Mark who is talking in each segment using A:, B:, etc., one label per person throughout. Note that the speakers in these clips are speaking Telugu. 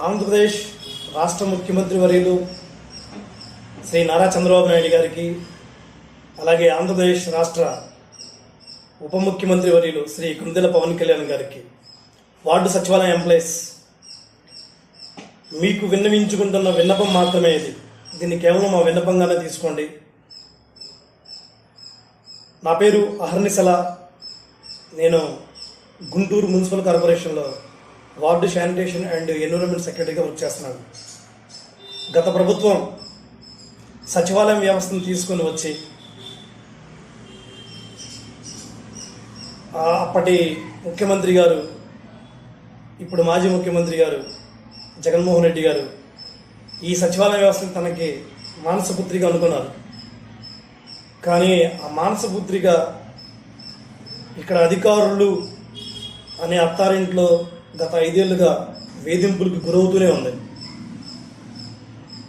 A: ఆంధ్రప్రదేశ్ రాష్ట్ర ముఖ్యమంత్రి వర్యులు శ్రీ నారా చంద్రబాబు నాయుడు గారికి, అలాగే ఆంధ్రప్రదేశ్ రాష్ట్ర ఉప ముఖ్యమంత్రి వర్యులు శ్రీ కుందెల పవన్ కళ్యాణ్ గారికి, వార్డు సచివాలయ ఎంప్లాయీస్, మీకు విన్నవించుకుంటున్న విన్నపం మాత్రమే ఇది. దీన్ని కేవలం మా విన్నపంగానే తీసుకోండి. నా పేరు అహర్నిశల. నేను గుంటూరు మున్సిపల్ కార్పొరేషన్లో వార్డు శానిటేషన్ అండ్ ఎన్విరాన్మెంట్ సెక్రటరీగా వర్క్ చేస్తున్నాను. గత ప్రభుత్వం సచివాలయం వ్యవస్థను తీసుకొని వచ్చి అప్పటి ముఖ్యమంత్రి గారు, ఇప్పుడు మాజీ ముఖ్యమంత్రి గారు జగన్మోహన్ రెడ్డి గారు ఈ సచివాలయ వ్యవస్థను తనకి మానసపుత్రిక అనుకున్నారు. కానీ ఆ మానసపుత్రిక ఇక్కడ అధికారులు అనే అత్తారింట్లో గత 5 ఏళ్లుగా వేధింపులకు గురవుతూనే ఉంది.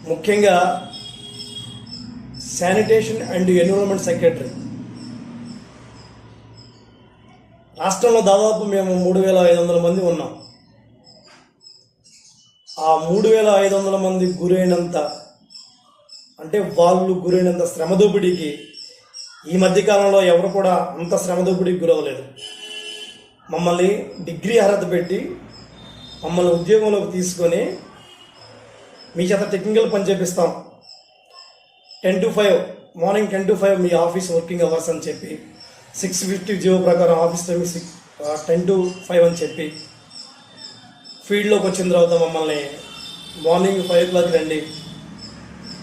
A: ముఖ్యంగా శానిటేషన్ అండ్ ఎన్విరాన్మెంట్ సెక్రటరీ. రాష్ట్రంలో దాదాపు మేము 3,500 మంది ఉన్నాం. ఆ 3,500 మంది గురైనంత, అంటే వాళ్ళు గురైనంత శ్రమదోపిడీకి ఈ మధ్యకాలంలో ఎవరు కూడా అంత శ్రమదోపిడీకి గురవలేదు. మమ్మల్ని డిగ్రీ అర్హత పెట్టి మమ్మల్ని ఉద్యోగంలోకి తీసుకొని మీ చేత టెక్నికల్ పని చేపిస్తాం, 10 to 5 morning 10 to 5 me office working hours అని చెప్పి, 650 జీవో ప్రకారం ఆఫీస్ టైమింగ్ 10 to 5 అని చెప్పి, ఫీల్డ్లోకి వచ్చిన తర్వాత మమ్మల్ని మార్నింగ్ 5 o'clock రండి,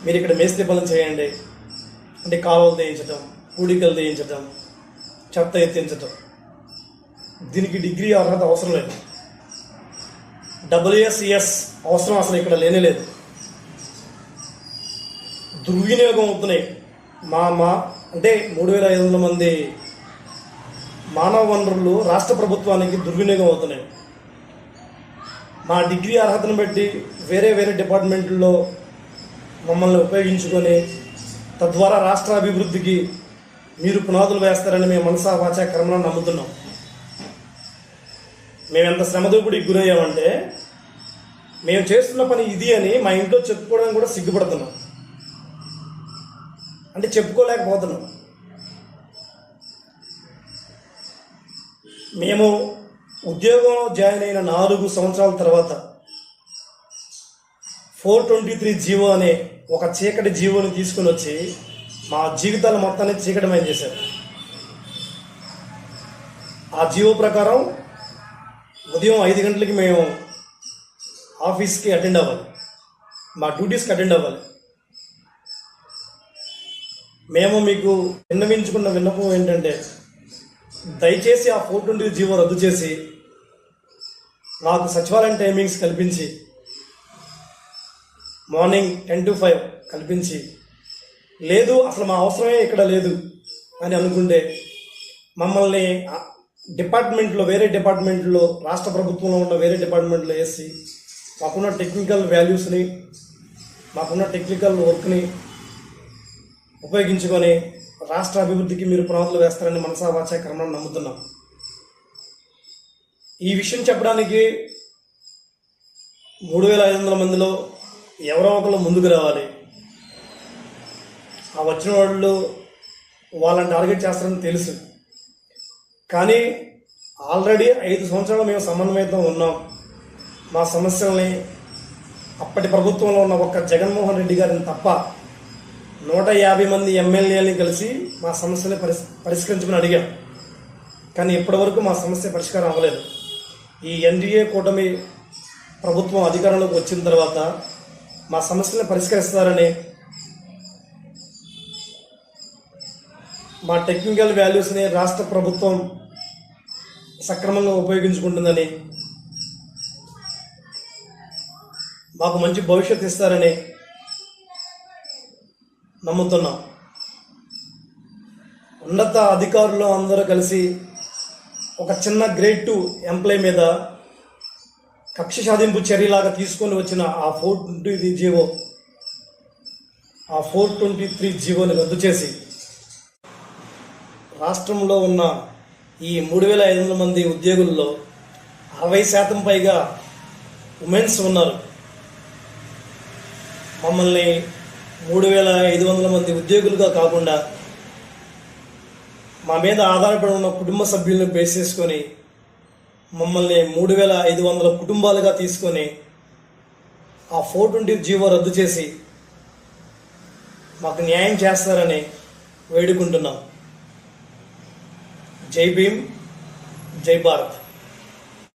A: మీరు ఇక్కడ మేస్త్రి పనులు చేయండి అంటే కాలువలు తీయించటం, పూడికలు తీయించటం, చెత్త ఎత్తించటం. దీనికి డిగ్రీ అర్హత అవసరం లేదు. WSES అవసరం అసలు ఇక్కడ లేనేలేదు. దుర్వినియోగం అవుతున్నాయి. అంటే 3,500 మంది మానవ వనరులు రాష్ట్ర ప్రభుత్వానికి దుర్వినియోగం అవుతున్నాయి. మా డిగ్రీ అర్హతను బట్టి వేరే డిపార్ట్మెంట్లో మమ్మల్ని ఉపయోగించుకొని తద్వారా రాష్ట్ర అభివృద్ధికి మీరు పునాదులు వేస్తారని మేము మనసా వాచా కర్మలను నమ్ముతున్నాం. మేము ఎంత శ్రమదోపిడికి గురయ్యామంటే మేము చేస్తున్న పని ఇది అని మా ఇంట్లో చెప్పుకోవడానికి కూడా సిగ్గుపడుతున్నాం, అంటే చెప్పుకోలేకపోతున్నాం. మేము ఉద్యోగంలో జాయిన్ అయిన 4 సంవత్సరాల తర్వాత 423 జీవో అనే ఒక చీకటి జీవోని తీసుకుని వచ్చి మా జీవితాల మొత్తాన్ని చీకటమయం చేశారు. ఆ జీవో ప్రకారం ఉదయం 5 గంటలకి మేము ఆఫీస్కి అటెండ్ అవ్వాలి, మా డ్యూటీస్కి అటెండ్ అవ్వాలి. మేము మీకు విన్నవించుకున్న విన్నపం ఏంటంటే, దయచేసి ఆ 420 జీవో రద్దు చేసి మాకు సచివాలయం టైమింగ్స్ కల్పించి, మార్నింగ్ 10 to 5 కల్పించి, లేదు అసలు మా అవసరమే ఇక్కడ లేదు అని అనుకుంటే మమ్మల్ని డిపార్ట్మెంట్లో, వేరే డిపార్ట్మెంట్లో, రాష్ట్ర ప్రభుత్వంలో ఉన్న వేరే డిపార్ట్మెంట్లో వేసి మాకున్న టెక్నికల్ వాల్యూస్ని, మాకున్న టెక్నికల్ వర్క్ని ఉపయోగించుకొని రాష్ట్ర అభివృద్ధికి మీరు పునాదులు వేస్తారని మనసా వాచా కర్మను నమ్ముతున్నాం. ఈ విషయం చెప్పడానికి 3,500 మందిలో ఎవరో ఒకరు ముందుకు రావాలి. ఆ వచ్చిన వాళ్ళు వాళ్ళని టార్గెట్ చేస్తారని తెలుసు. కానీ ఆల్రెడీ 5 సంవత్సరాలు మేము సమన్వయంతో ఉన్నాం. మా సమస్యల్ని అప్పటి ప్రభుత్వంలో ఉన్న ఒక్క జగన్మోహన్ రెడ్డి గారిని తప్ప 150 మంది ఎమ్మెల్యేలని కలిసి మా సమస్యని పరిష్కరించుకుని అడిగాం. కానీ ఇప్పటివరకు మా సమస్య పరిష్కారం అవ్వలేదు. ఈ NDA కూటమి ప్రభుత్వం అధికారంలోకి వచ్చిన తర్వాత మా సమస్యలను పరిష్కరిస్తారని, మా టెక్నికల్ వాల్యూస్ని రాష్ట్ర ప్రభుత్వం సక్రమంగా ఉపయోగించుకుంటుందని, మాకు మంచి భవిష్యత్తు ఇస్తారని నమ్ముతున్నాం. ఉన్నత అధికారులు అందరూ కలిసి ఒక చిన్న గ్రేడ్ 2 ఎంప్లాయీ మీద కక్ష సాధింపు చర్యలాగా తీసుకొని వచ్చిన ఆ 423 జీవోని రద్దు చేసి రాష్ట్రంలో ఉన్న ఈ 3,500 మంది ఉద్యోగుల్లో 60% పైగా ఉమెన్స్ ఉన్నారు. మమ్మల్ని 3,500 మంది ఉద్యోగులుగా కాకుండా మా మీద ఆధారపడి ఉన్న కుటుంబ సభ్యులను బేస్ చేసుకొని మమ్మల్ని 3,500 కుటుంబాలుగా తీసుకొని ఆ 420 జీవో రద్దు చేసి మాకు న్యాయం చేస్తారని వేడుకుంటున్నాం. జై భీమ్, జై భారత్.